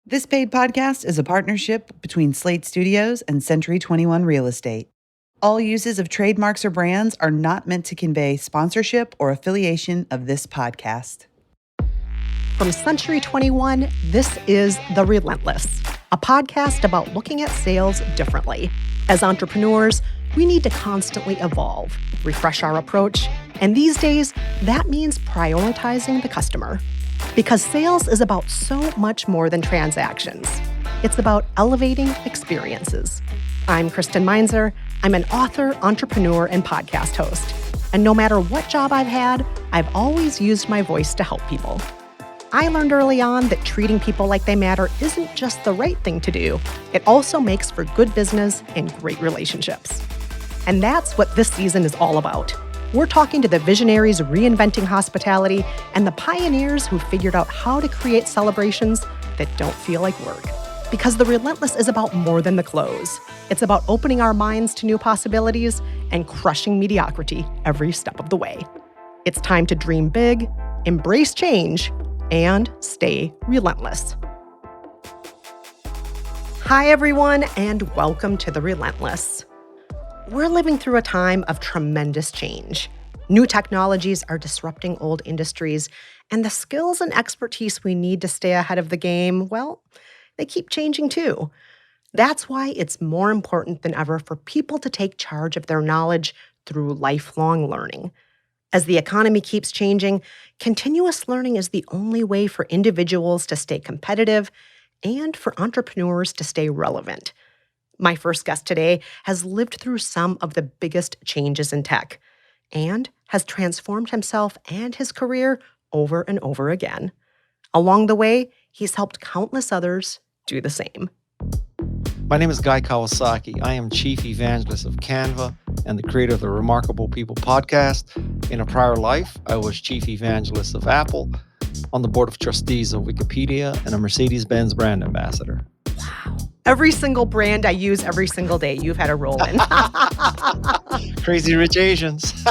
This paid podcast is a partnership between Slate Studios and Century 21 Real Estate. All uses of trademarks or brands are not meant to convey sponsorship or affiliation of this podcast. From Century 21, this is The Relentless, a podcast about looking at sales differently. As entrepreneurs, we need to constantly evolve, refresh our approach, and these days, that means prioritizing the customer. Because sales is about so much more than transactions. It's about elevating experiences. I'm Kristen Meinzer. I'm an author, entrepreneur, and podcast host. And no matter what job I've had, I've always used my voice to help people. I learned early on that treating people like they matter isn't just the right thing to do. It also makes for good business and great relationships. And that's what this season is all about. We're talking to the visionaries reinventing hospitality and the pioneers who figured out how to create celebrations that don't feel like work. Because The Relentless is about more than the close. It's about opening our minds to new possibilities and crushing mediocrity every step of the way. It's time to dream big, embrace change, and stay relentless. Hi, everyone, and welcome to The Relentless. We're living through a time of tremendous change. New technologies are disrupting old industries, and the skills and expertise we need to stay ahead of the game, well, they keep changing too. That's why it's more important than ever for people to take charge of their knowledge through lifelong learning. As the economy keeps changing, continuous learning is the only way for individuals to stay competitive and for entrepreneurs to stay relevant. My first guest today has lived through some of the biggest changes in tech and has transformed himself and his career over and over again. Along the way, he's helped countless others do the same. My name is Guy Kawasaki. I am Chief Evangelist of Canva and the creator of the Remarkable People podcast. In a prior life, I was Chief Evangelist of Apple, on the Board of Trustees of Wikipedia, and a Mercedes-Benz brand ambassador. Wow. Every single brand I use every single day, you've had a role in. Crazy Rich Asians.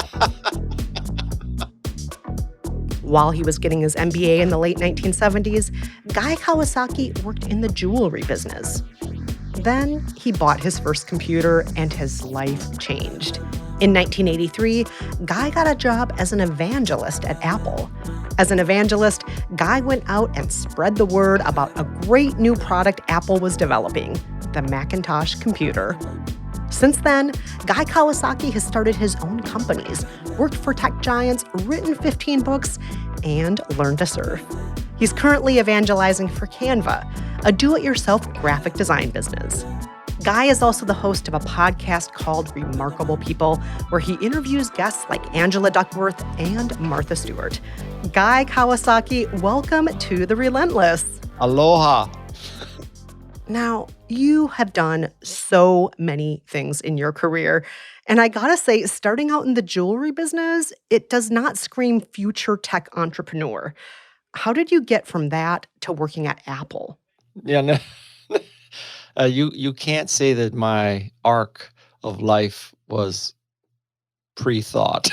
While he was getting his MBA in the late 1970s, Guy Kawasaki worked in the jewelry business. Then he bought his first computer and his life changed. In 1983, Guy got a job as an evangelist at Apple. As an evangelist, Guy went out and spread the word about a great new product Apple was developing, the Macintosh computer. Since then, Guy Kawasaki has started his own companies, worked for tech giants, written 15 books, and learned to surf. He's currently evangelizing for Canva, a do-it-yourself graphic design business. Guy is also the host of a podcast called Remarkable People, where he interviews guests like Angela Duckworth and Martha Stewart. Guy Kawasaki, welcome to The Relentless. Aloha. Now, you have done so many things in your career, and I gotta say, starting out in the jewelry business, it does not scream future tech entrepreneur. How did you get from that to working at Apple? Yeah, no, you can't say that my arc of life was pre-thought.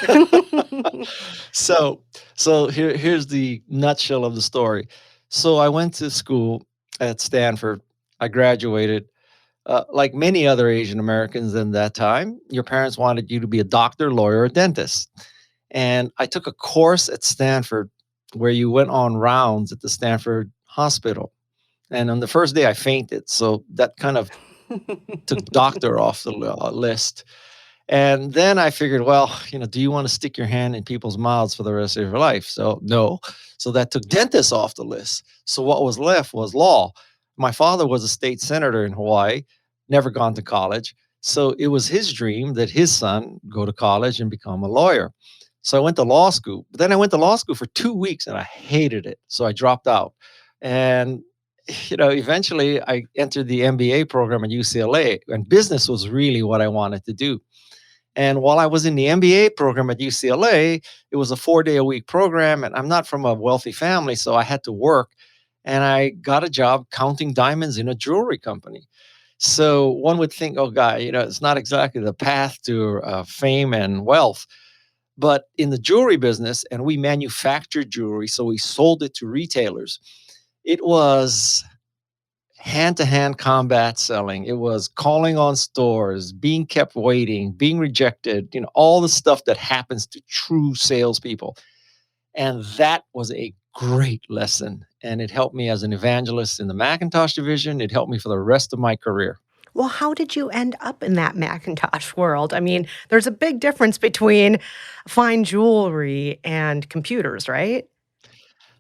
Here's the nutshell of the story. So I went to school at Stanford. I graduated. Like many other Asian Americans in that time, your parents wanted you to be a doctor, lawyer, or dentist. And I took a course at Stanford where you went on rounds at the Stanford hospital. And on the first day, I fainted. So that kind of took doctor off the list. And then I figured, well, do you want to stick your hand in people's mouths for the rest of your life? So no. So that took dentist off the list. So what was left was law. My father was a state senator in Hawaii, never gone to college. So it was his dream that his son go to college and become a lawyer. So I went to law school. But then I went to law school for 2 weeks and I hated it. So I dropped out. And eventually I entered the MBA program at UCLA, and business was really what I wanted to do. And while I was in the MBA program at UCLA, it was a 4-day-a-week program, and I'm not from a wealthy family, so I had to work. And I got a job counting diamonds in a jewelry company. So one would think, oh, Guy, it's not exactly the path to fame and wealth. But in the jewelry business, and we manufactured jewelry, so we sold it to retailers. It was hand-to-hand combat selling. It was calling on stores, being kept waiting, being rejected, all the stuff that happens to true salespeople. And that was a great lesson. And it helped me as an evangelist in the Macintosh division. It helped me for the rest of my career. Well, how did you end up in that Macintosh world? I mean, there's a big difference between fine jewelry and computers, right?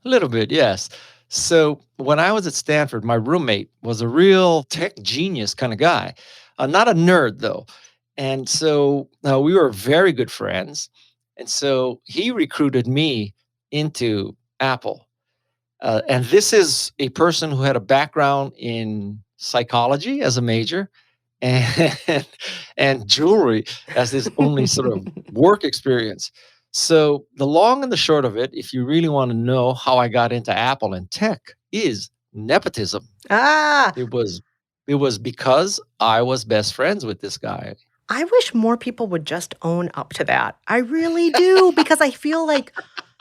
A little bit, yes. So when I was at Stanford, my roommate was a real tech genius kind of guy, not a nerd though. And so we were very good friends. And so he recruited me into Apple. And this is a person who had a background in psychology as a major and and jewelry as his only sort of work experience. So the long and the short of it, if you really want to know how I got into Apple and tech, is nepotism. Ah, It was because I was best friends with this guy. I wish more people would just own up to that. I really do, because I feel like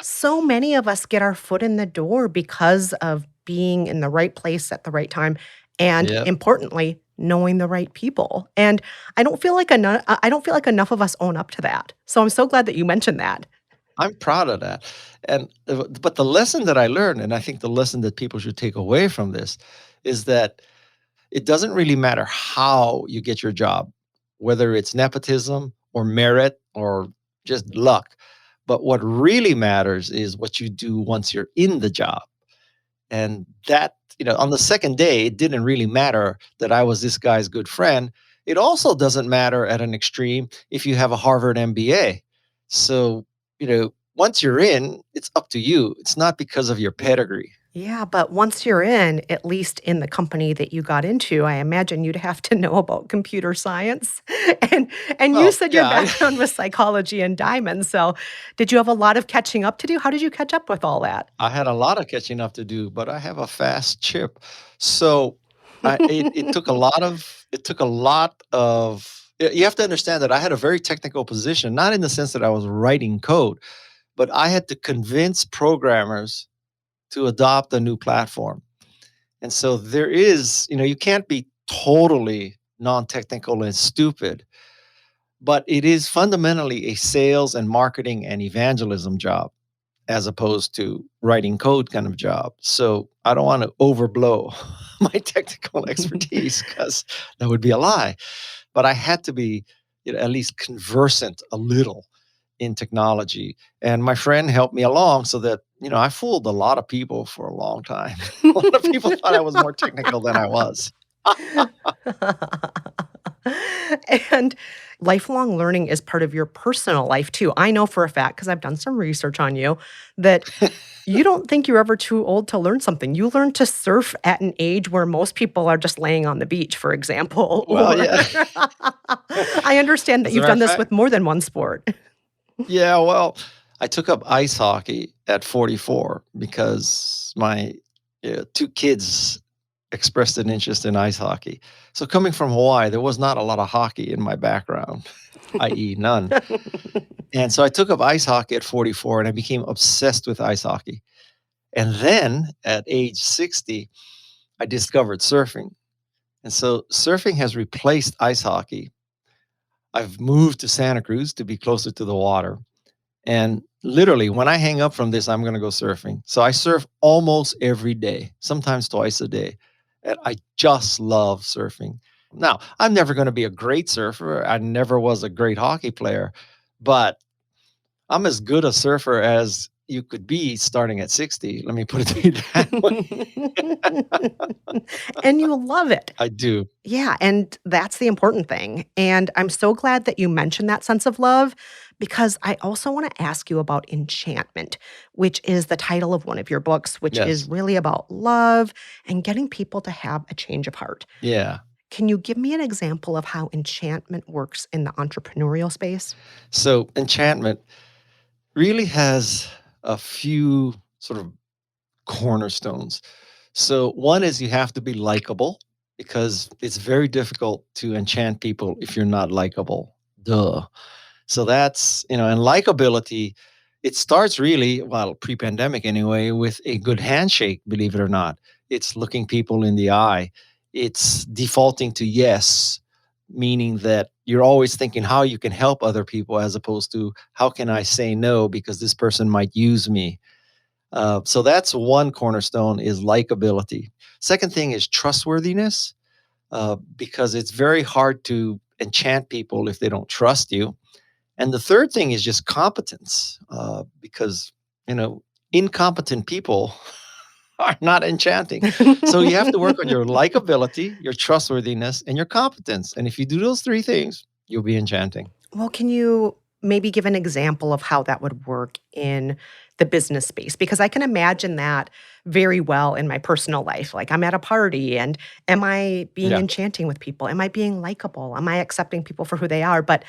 so many of us get our foot in the door because of being in the right place at the right time and Yeah, importantly, knowing the right people. And I don't feel like enough of us own up to that. So I'm so glad that you mentioned that. I'm proud of that. But the lesson that I learned, and I think the lesson that people should take away from this, is that it doesn't really matter how you get your job, whether it's nepotism or merit or just luck. But what really matters is what you do once you're in the job. And that, on the second day, it didn't really matter that I was this guy's good friend. It also doesn't matter at an extreme if you have a Harvard MBA. So, once you're in, it's up to you. It's not because of your pedigree. Yeah, but once you're in, at least in the company that you got into, I imagine you'd have to know about computer science. And and you Well, said your yeah, background was psychology and diamonds. So did you have a lot of catching up to do? How did you catch up with all that? I had a lot of catching up to do, but I have a fast chip. So it took a lot of you have to understand that I had a very technical position, not in the sense that I was writing code, but I had to convince programmers to adopt a new platform. And so there is, you can't be totally non-technical and stupid, but it is fundamentally a sales and marketing and evangelism job as opposed to writing code kind of job. So I don't want to overblow my technical expertise because that would be a lie. But I had to be, at least conversant a little in technology. And my friend helped me along so that, I fooled a lot of people for a long time. A lot of people thought I was more technical than I was. And lifelong learning is part of your personal life too. I know for a fact, because I've done some research on you, that you don't think you're ever too old to learn something. You learn to surf at an age where most people are just laying on the beach, for example. Well, Or yeah. I understand that As a you've matter done of this fact, with more than one sport. yeah, well, I took up ice hockey at 44 because my two kids expressed an interest in ice hockey. So coming from Hawaii, there was not a lot of hockey in my background, i.e., none. And so I took up ice hockey at 44 and I became obsessed with ice hockey. And then at age 60, I discovered surfing. And so surfing has replaced ice hockey. I've moved to Santa Cruz to be closer to the water. And literally, when I hang up from this, I'm going to go surfing. So I surf almost every day, sometimes twice a day. And I just love surfing. Now, I'm never going to be a great surfer. I never was a great hockey player, but I'm as good a surfer as you could be starting at 60. Let me put it to you that way. And you love it. I do. Yeah, and that's the important thing. And I'm so glad that you mentioned that sense of love because I also want to ask you about enchantment, which is the title of one of your books, which is Yes. really about love and getting people to have a change of heart. Yeah. Can you give me an example of how enchantment works in the entrepreneurial space? So enchantment really has a few sort of cornerstones. So one is you have to be likable because it's very difficult to enchant people if you're not likable. Duh. So that's, and likability, it starts really, well, pre-pandemic anyway, with a good handshake, believe it or not. It's looking people in the eye It's defaulting to yes, meaning that you're always thinking how you can help other people as opposed to how can I say no because this person might use me. So that's one cornerstone is likability. Second thing is trustworthiness, because it's very hard to enchant people if they don't trust you. And the third thing is just competence, because you know incompetent people are not enchanting. So you have to work on your likability, your trustworthiness, and your competence. And if you do those three things, you'll be enchanting. Well, can you maybe give an example of how that would work in the business space? Because I can imagine that very well in my personal life. Like I'm at a party and am I being Yeah. enchanting with people? Am I being likable? Am I accepting people for who they are? But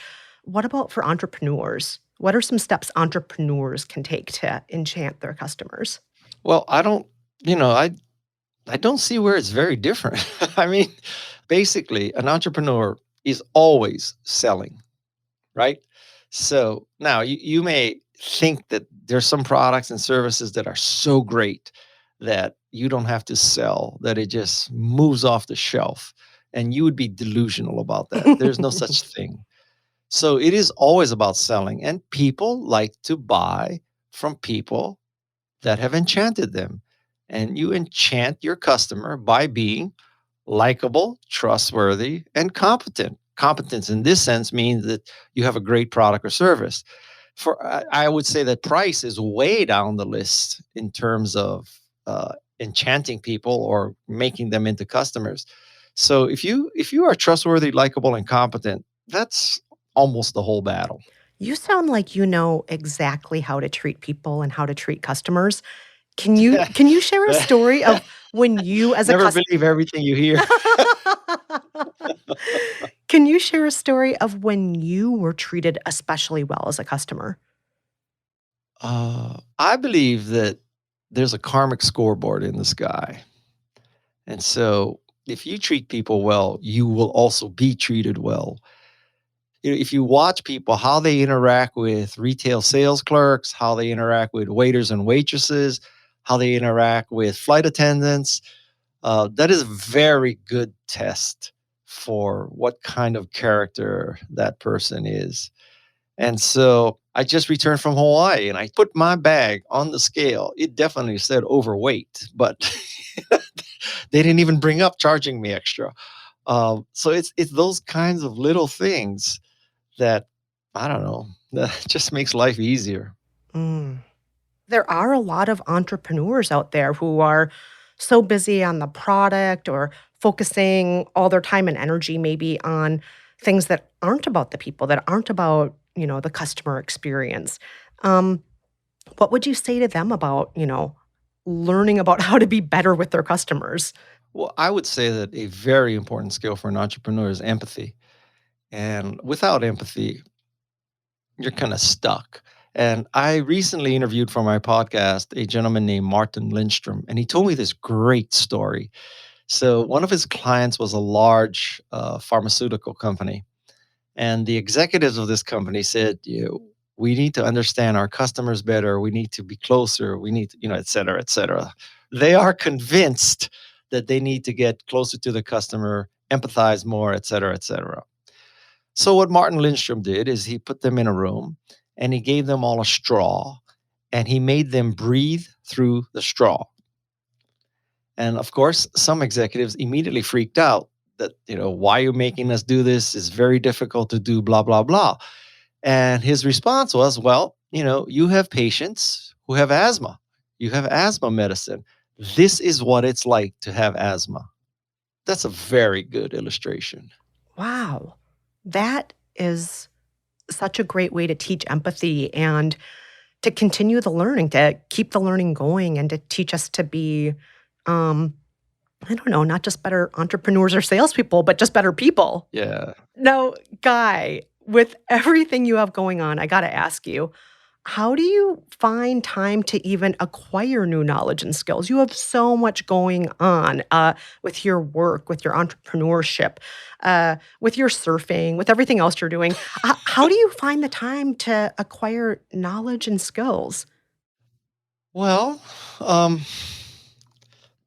what about for entrepreneurs? What are some steps entrepreneurs can take to enchant their customers? Well, I don't, you know, I don't see where it's very different. I mean, basically, an entrepreneur is always selling, right? So now you may think that there's some products and services that are so great that you don't have to sell, that it just moves off the shelf. And you would be delusional about that. There's no such thing. So it is always about selling, and people like to buy from people that have enchanted them. And you enchant your customer by being likable, trustworthy, and competent. Competence in this sense means that you have a great product or service. I would say that price is way down the list in terms of enchanting people or making them into customers. So if you are trustworthy, likable, and competent, that's almost the whole battle. You sound like you know exactly how to treat people and how to treat customers. Can you share a story of when you as a Never customer believe everything you hear. Can you share a story of when you were treated especially well as a customer? I believe that there's a karmic scoreboard in the sky. And so if you treat people well, you will also be treated well. If you watch people, how they interact with retail sales clerks, how they interact with waiters and waitresses, how they interact with flight attendants, that is a very good test for what kind of character that person is. And so I just returned from Hawaii and I put my bag on the scale. It definitely said overweight, but they didn't even bring up charging me extra. So it's those kinds of little things that I don't know that just makes life easier. Mm. There are a lot of entrepreneurs out there who are so busy on the product or focusing all their time and energy maybe on things that aren't about the people, that aren't about, the customer experience. Um, what would you say to them about, learning about how to be better with their customers? Well, I would say that a very important skill for an entrepreneur is empathy. And without empathy, you're kind of stuck. And I recently interviewed for my podcast a gentleman named Martin Lindstrom, and he told me this great story. So, one of his clients was a large pharmaceutical company, and the executives of this company said, we need to understand our customers better. We need to be closer. We need to, et cetera, et cetera. They are convinced that they need to get closer to the customer, empathize more, et cetera, et cetera. So what Martin Lindstrom did is he put them in a room and he gave them all a straw and he made them breathe through the straw. And of course, some executives immediately freaked out that, why you're making us do this is very difficult to do, blah, blah, blah. And his response was, well, you have patients who have asthma. You have asthma medicine. This is what it's like to have asthma. That's a very good illustration. Wow. That is such a great way to teach empathy and to continue the learning, to keep the learning going and to teach us to be, um, I don't know, not just better entrepreneurs or salespeople, but just better people. Yeah. Now, Guy, with everything you have going on, I got to ask you, how do you find time to even acquire new knowledge and skills? You have so much going on with your work, with your entrepreneurship, with your surfing, with everything else you're doing. How do you find the time to acquire knowledge and skills? Well,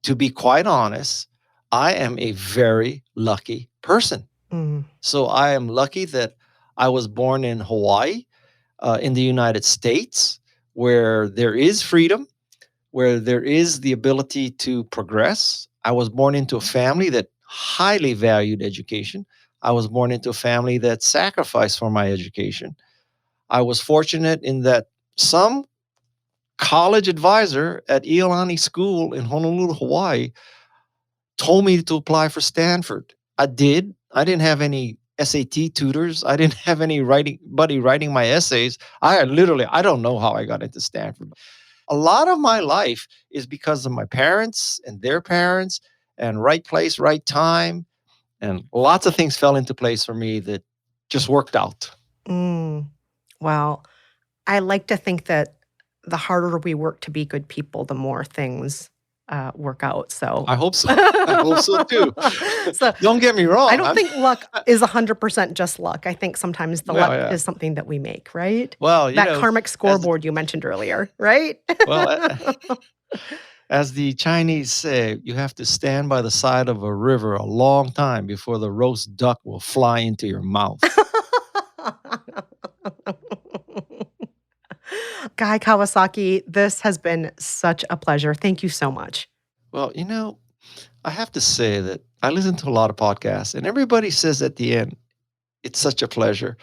to be quite honest, I am a very lucky person. Mm. So I am lucky that I was born in Hawaii, in the United States, where there is freedom, where there is the ability to progress. I was born into a family that highly valued education. I was born into a family that sacrificed for my education. I was fortunate in that some college advisor at Iolani School in Honolulu, Hawaii, told me to apply for Stanford. I did. I didn't have any SAT tutors. I didn't have anybody writing my essays. I don't know how I got into Stanford. A lot of my life is because of my parents and their parents and right place, right time. And lots of things fell into place for me that just worked out. Mm. Well, I like to think that the harder we work to be good people, the more things work out. So I hope so. I hope so too. So Don't get me wrong. I don't think luck is 100% just luck. I think sometimes the luck yeah. is something that we make, right? Well, That karmic scoreboard you mentioned earlier, right? As the Chinese say, you have to stand by the side of a river a long time before the roast duck will fly into your mouth. Guy Kawasaki, this has been such a pleasure. Thank you so much. Well, I have to say that I listen to a lot of podcasts, and everybody says at the end, it's such a pleasure.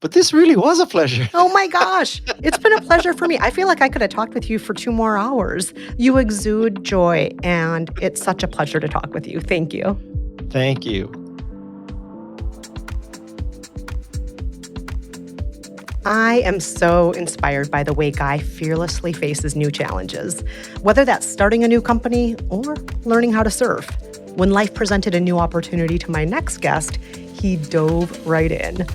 But this really was a pleasure. Oh my gosh, it's been a pleasure for me. I feel like I could have talked with you for 2 more hours. You exude joy, and it's such a pleasure to talk with you. Thank you. Thank you. I am so inspired by the way Guy fearlessly faces new challenges, whether that's starting a new company or learning how to surf. When life presented a new opportunity to my next guest, he dove right in.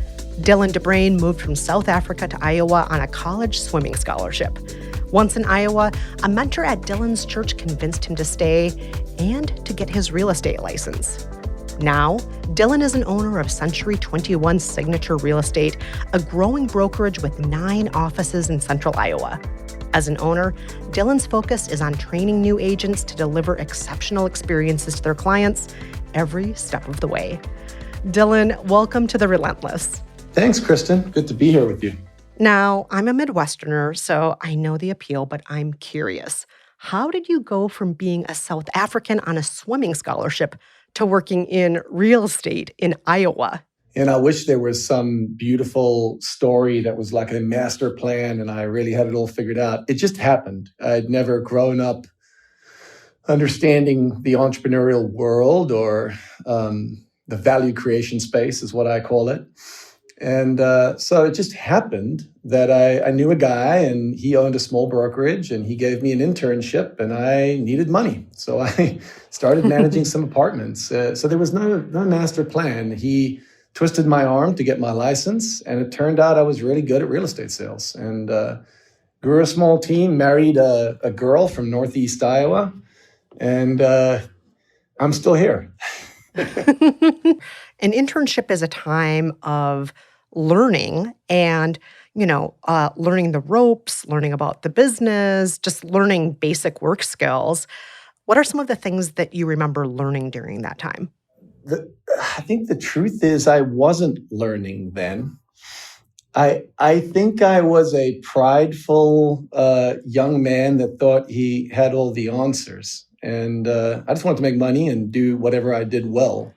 Dylan DeBrain moved from South Africa to Iowa on a college swimming scholarship. Once in Iowa, a mentor at Dylan's church convinced him to stay and to get his real estate license. Now, Dylan is an owner of Century 21 Signature Real Estate, a growing brokerage with 9 offices in central Iowa. As an owner, Dylan's focus is on training new agents to deliver exceptional experiences to their clients every step of the way. Dylan, welcome to The Relentless. Thanks, Kristen. Good to be here with you. Now, I'm a Midwesterner, so I know the appeal, but I'm curious. How did you go from being a South African on a swimming scholarship to working in real estate in Iowa? And I wish there was some beautiful story that was like a master plan and I really had it all figured out. It just happened. I'd never grown up understanding the entrepreneurial world or the value creation space is what I call it. And so it just happened that I knew a guy and he owned a small brokerage and he gave me an internship and I needed money. So I started managing some apartments. So there was no master plan. He twisted my arm to get my license and it turned out I was really good at real estate sales and grew a small team, married a girl from Northeast Iowa, and I'm still here. An internship is a time of learning and, learning the ropes, learning about the business, just learning basic work skills. What are some of the things that you remember learning during that time? I think the truth is I wasn't learning then. I think I was a prideful young man that thought he had all the answers. And I just wanted to make money and do whatever I did well.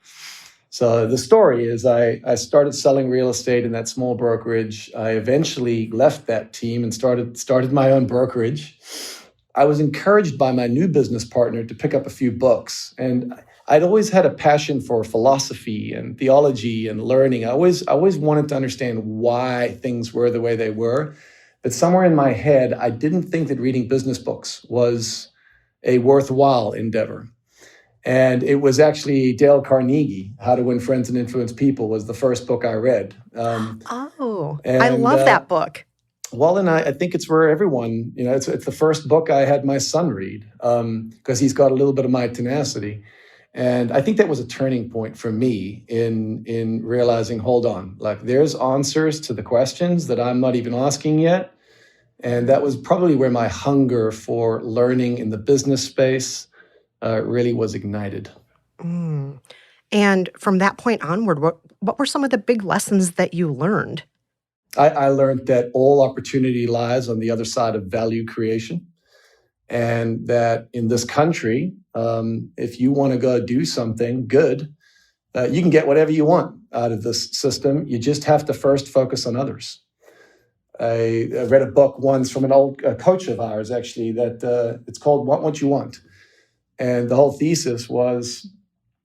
So the story is I started selling real estate in that small brokerage. I eventually left that team and started my own brokerage. I was encouraged by my new business partner to pick up a few books. And I'd always had a passion for philosophy and theology and learning. I always wanted to understand why things were the way they were. But somewhere in my head, I didn't think that reading business books was a worthwhile endeavor. And it was actually Dale Carnegie, How to Win Friends and Influence People, was the first book I read. I love that book. Well, and I think it's where everyone, it's the first book I had my son read because he's got a little bit of my tenacity. And I think that was a turning point for me in realizing, hold on, like there's answers to the questions that I'm not even asking yet. And that was probably where my hunger for learning in the business space really was ignited. Mm. And from that point onward, what were some of the big lessons that you learned? I learned that all opportunity lies on the other side of value creation. And that in this country, if you want to go do something good, you can get whatever you want out of this system. You just have to first focus on others. I read a book once from an old coach of ours, actually, that it's called Want What You Want. And the whole thesis was,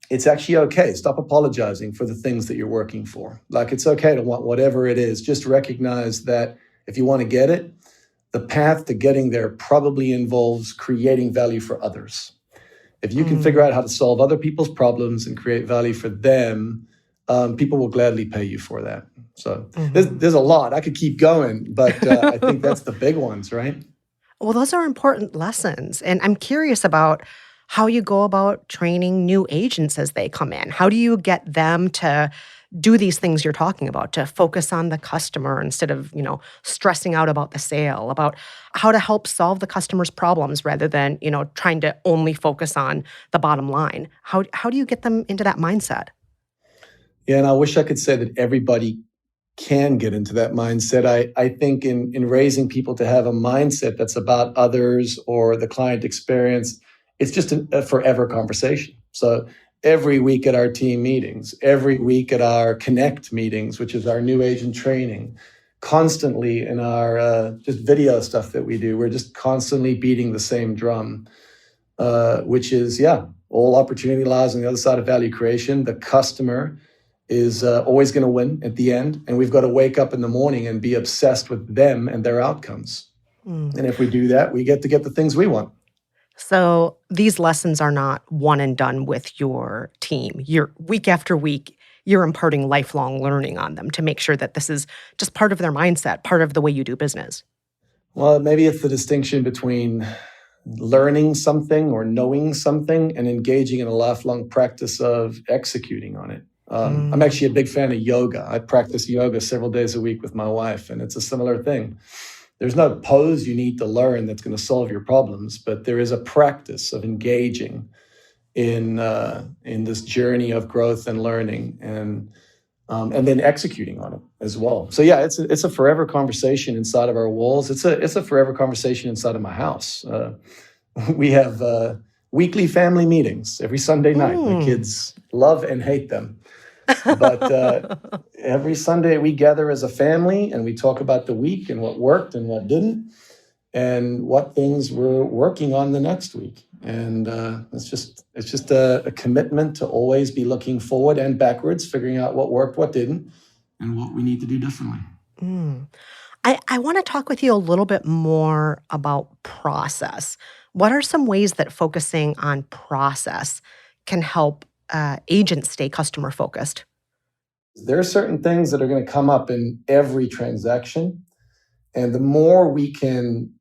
it's actually okay. Stop apologizing for the things that you're working for. Like, it's okay to want whatever it is. Just recognize that if you want to get it, the path to getting there probably involves creating value for others. If you can figure out how to solve other people's problems and create value for them, people will gladly pay you for that. So there's a lot. I could keep going, but I think that's the big ones, right? Well, those are important lessons. And I'm curious about how you go about training new agents as they come in. How do you get them to do these things you're talking about, to focus on the customer instead of, stressing out about the sale, about how to help solve the customer's problems rather than, trying to only focus on the bottom line? How do you get them into that mindset? Yeah, and I wish I could say that everybody can get into that mindset. I think in raising people to have a mindset that's about others or the client experience, it's just a forever conversation. So every week at our team meetings, every week at our Connect meetings, which is our new agent training, constantly in our just video stuff that we do, we're just constantly beating the same drum, which is, all opportunity lies on the other side of value creation. The customer is always going to win at the end. And we've got to wake up in the morning and be obsessed with them and their outcomes. And if we do that, we get to get the things we want. So these lessons are not one and done with your team. You're week after week, you're imparting lifelong learning on them to make sure that this is just part of their mindset, part of the way you do business. Well, maybe it's the distinction between learning something or knowing something and engaging in a lifelong practice of executing on it. I'm actually a big fan of yoga. I practice yoga several days a week with my wife, and it's a similar thing. There's no pose you need to learn that's going to solve your problems, but there is a practice of engaging in this journey of growth and learning, and then executing on it as well. So it's a forever conversation inside of our walls. It's a forever conversation inside of my house. We have weekly family meetings every Sunday night. My kids love and hate them. But every Sunday we gather as a family and we talk about the week and what worked and what didn't and what things we're working on the next week. And it's just a commitment to always be looking forward and backwards, figuring out what worked, what didn't, and what we need to do differently. I want to talk with you a little bit more about process. What are some ways that focusing on process can help agents stay customer focused? There are certain things that are going to come up in every transaction. And the more we can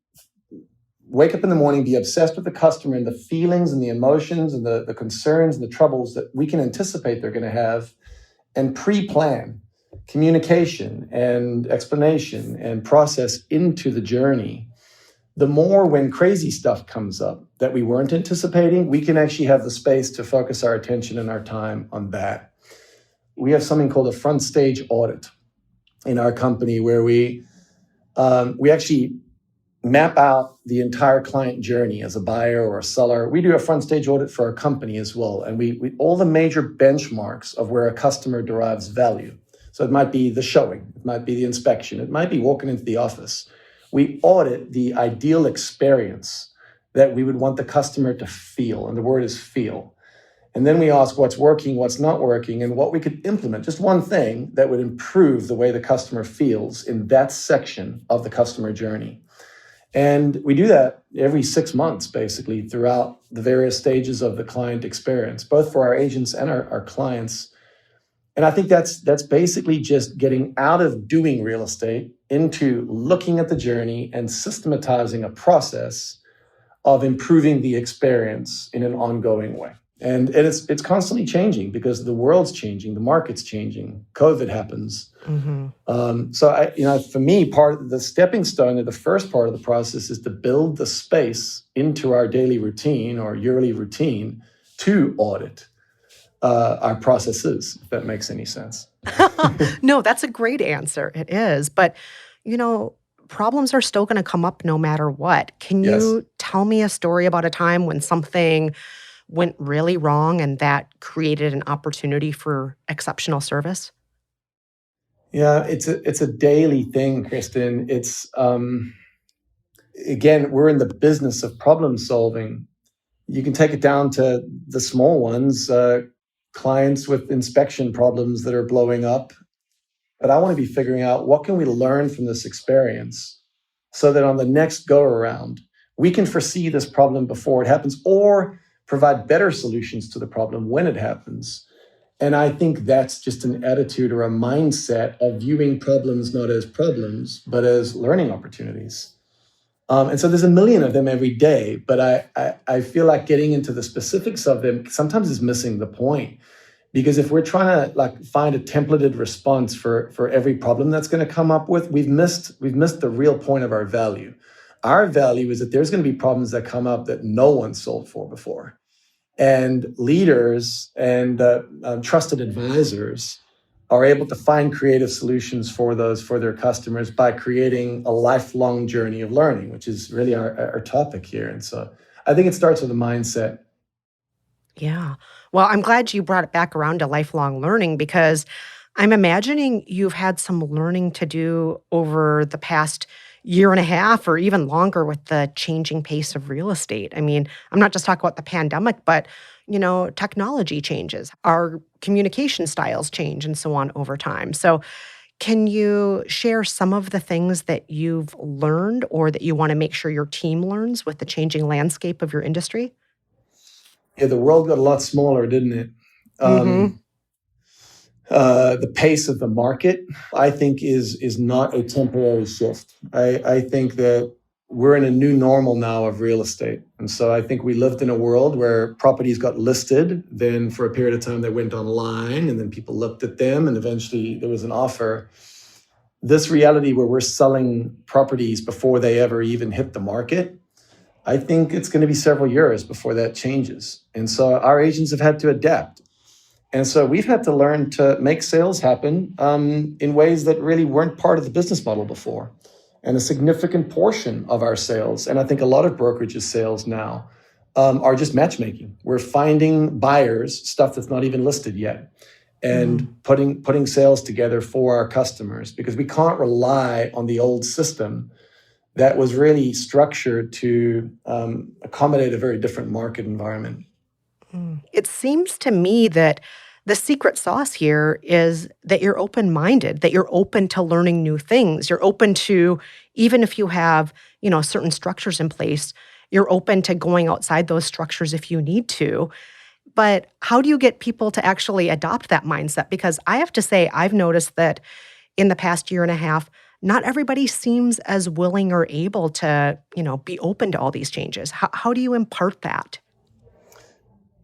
wake up in the morning, be obsessed with the customer and the feelings and the emotions and the concerns and the troubles that we can anticipate they're going to have, and pre-plan communication and explanation and process into the journey, the more when crazy stuff comes up that we weren't anticipating, we can actually have the space to focus our attention and our time on that. We have something called a front stage audit in our company where we actually map out the entire client journey as a buyer or a seller. We do a front stage audit for our company as well. And we all the major benchmarks of where a customer derives value. So it might be the showing, it might be the inspection, it might be walking into the office. We audit the ideal experience that we would want the customer to feel, and the word is feel. And then we ask what's working, what's not working, and what we could implement, just one thing that would improve the way the customer feels in that section of the customer journey. And we do that every 6 months, basically, throughout the various stages of the client experience, both for our agents and our clients. And I think that's basically just getting out of doing real estate into looking at the journey and systematizing a process of improving the experience in an ongoing way. And it's constantly changing because the world's changing, the market's changing, COVID happens. So for me, part of the stepping stone, or the first part of the process, is to build the space into our daily routine or yearly routine to audit. our process is, if that makes any sense. No, that's a great answer. It is. But, you know, problems are still going to come up no matter what. Can Yes. you tell me a story about a time when something went really wrong and that created an opportunity for exceptional service? Yeah, it's a daily thing, Kristen. It's again, we're in the business of problem solving. You can take it down to the small ones, clients with inspection problems that are blowing up. But I want to be figuring out what can we learn from this experience so that on the next go around, we can foresee this problem before it happens or provide better solutions to the problem when it happens. And I think that's just an attitude or a mindset of viewing problems not as problems, but as learning opportunities. And so there's a million of them every day, but I feel like getting into the specifics of them sometimes is missing the point. Because if we're trying to like find a templated response for every problem that's going to come up with, we've missed the real point of our value. Our value is that there's going to be problems that come up that no one solved for before. And leaders and trusted advisors are able to find creative solutions for those for their customers by creating a lifelong journey of learning, which is really our topic here. And so I think it starts with a mindset. Yeah. Well, I'm glad you brought it back around to lifelong learning because I'm imagining you've had some learning to do over the past year and a half or even longer with the changing pace of real estate. I mean, I'm not just talking about the pandemic, but technology changes, our communication styles change and so on over time. So, can you share some of the things that you've learned or that you want to make sure your team learns with the changing landscape of your industry? Yeah, the world got a lot smaller, didn't it? Mhm. The pace of the market, I think, is not a temporary shift. I think that we're in a new normal now of real estate. And so I think we lived in a world where properties got listed, then for a period of time they went online, and then people looked at them, and eventually there was an offer. This reality where we're selling properties before they ever even hit the market, I think it's going to be several years before that changes. And so our agents have had to adapt. And so we've had to learn to make sales happen in ways that really weren't part of the business model before. And a significant portion of our sales, and I think a lot of brokerages sales now, are just matchmaking. We're finding buyers, stuff that's not even listed yet, and putting sales together for our customers because we can't rely on the old system that was really structured to accommodate a very different market environment. It seems to me that the secret sauce here is that you're open-minded, that you're open to learning new things. You're open to, even if you have, certain structures in place, you're open to going outside those structures if you need to. But how do you get people to actually adopt that mindset? Because I have to say, I've noticed that in the past year and a half, not everybody seems as willing or able to, be open to all these changes. How do you impart that?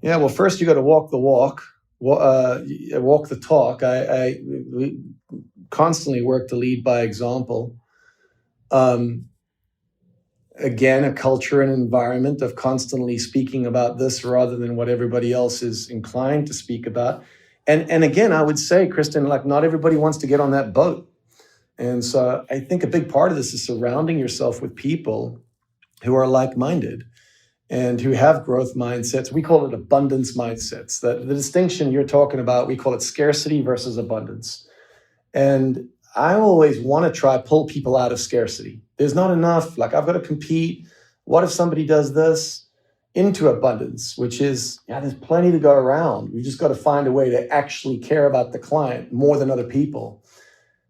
Yeah, well, first you got to walk the walk, walk the talk. We constantly work to lead by example. Again, a culture and environment of constantly speaking about this rather than what everybody else is inclined to speak about. And again, I would say, Kristen, like not everybody wants to get on that boat. And so I think a big part of this is surrounding yourself with people who are like-minded and who have growth mindsets. We call it abundance mindsets. The distinction you're talking about, we call it scarcity versus abundance. And I always want to try pull people out of scarcity. There's not enough, like I've got to compete. What if somebody does this? Into abundance, which is, there's plenty to go around. We just got to find a way to actually care about the client more than other people.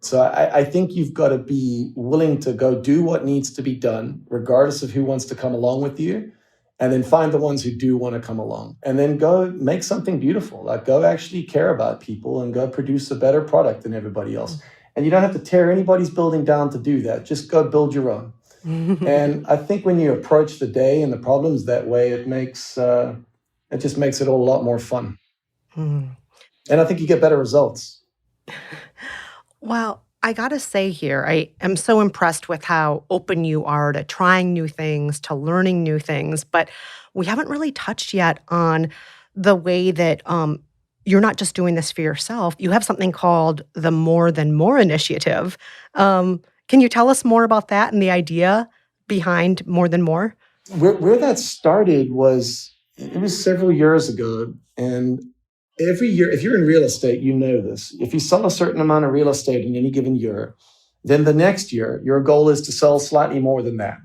So I think you've got to be willing to go do what needs to be done, regardless of who wants to come along with you, and then find the ones who do want to come along. And then go make something beautiful. Like go actually care about people and go produce a better product than everybody else. And you don't have to tear anybody's building down to do that. Just go build your own. And I think when you approach the day and the problems that way, it just makes it all a lot more fun. And I think you get better results. Well, I got to say here, I am so impressed with how open you are to trying new things, to learning new things, but we haven't really touched yet on the way that you're not just doing this for yourself. You have something called the More Than More initiative. Can you tell us more about that and the idea behind More Than More? Where that started it was several years ago. And every year, if you're in real estate, you know this. If you sell a certain amount of real estate in any given year, then the next year, your goal is to sell slightly more than that.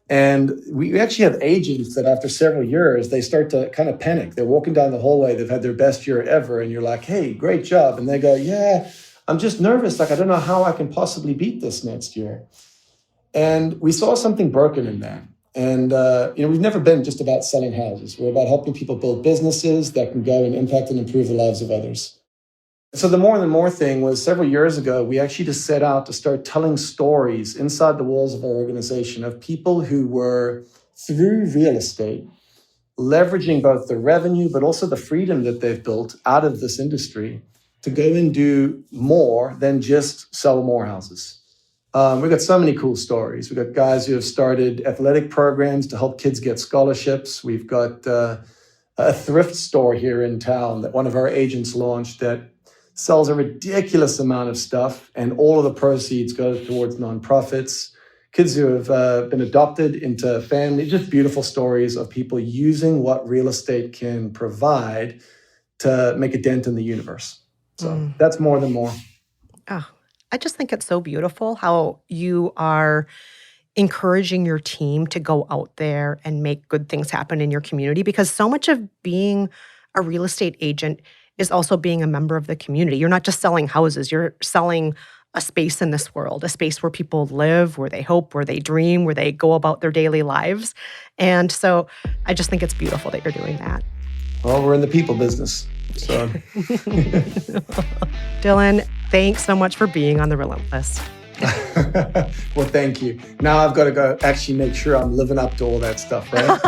And we actually have agents that after several years, they start to kind of panic. They're walking down the hallway, they've had their best year ever, and you're like, hey, great job. And they go, yeah, I'm just nervous. Like, I don't know how I can possibly beat this next year. And we saw something broken in that. And, we've never been just about selling houses. We're about helping people build businesses that can go and impact and improve the lives of others. So the More Than More thing was several years ago, we actually just set out to start telling stories inside the walls of our organization of people who were, through real estate, leveraging both the revenue, but also the freedom that they've built out of this industry to go and do more than just sell more houses. We've got so many cool stories. We've got guys who have started athletic programs to help kids get scholarships. We've got a thrift store here in town that one of our agents launched that sells a ridiculous amount of stuff, and all of the proceeds goes towards nonprofits. Kids who have been adopted into families, just beautiful stories of people using what real estate can provide to make a dent in the universe. So that's More Than More. Oh, I just think it's so beautiful how you are encouraging your team to go out there and make good things happen in your community, because so much of being a real estate agent is also being a member of the community. You're not just selling houses, you're selling a space in this world, a space where people live, where they hope, where they dream, where they go about their daily lives. And so I just think it's beautiful that you're doing that. Well, we're in the people business. So Dylan, thanks so much for being on The Relentless. Well, thank you. Now I've got to go actually make sure I'm living up to all that stuff, right?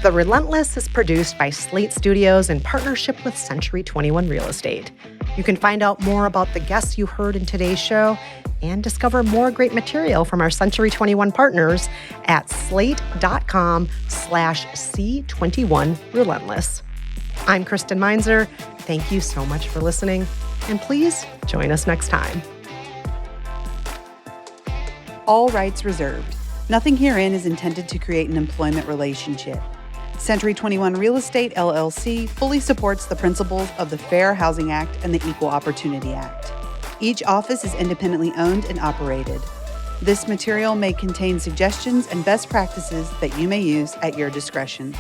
The Relentless is produced by Slate Studios in partnership with Century 21 Real Estate. You can find out more about the guests you heard in today's show and discover more great material from our Century 21 partners at slate.com/C21Relentless. I'm Kristen Meinzer. Thank you so much for listening, and please join us next time. All rights reserved. Nothing herein is intended to create an employment relationship. Century 21 Real Estate, LLC fully supports the principles of the Fair Housing Act and the Equal Opportunity Act. Each office is independently owned and operated. This material may contain suggestions and best practices that you may use at your discretion.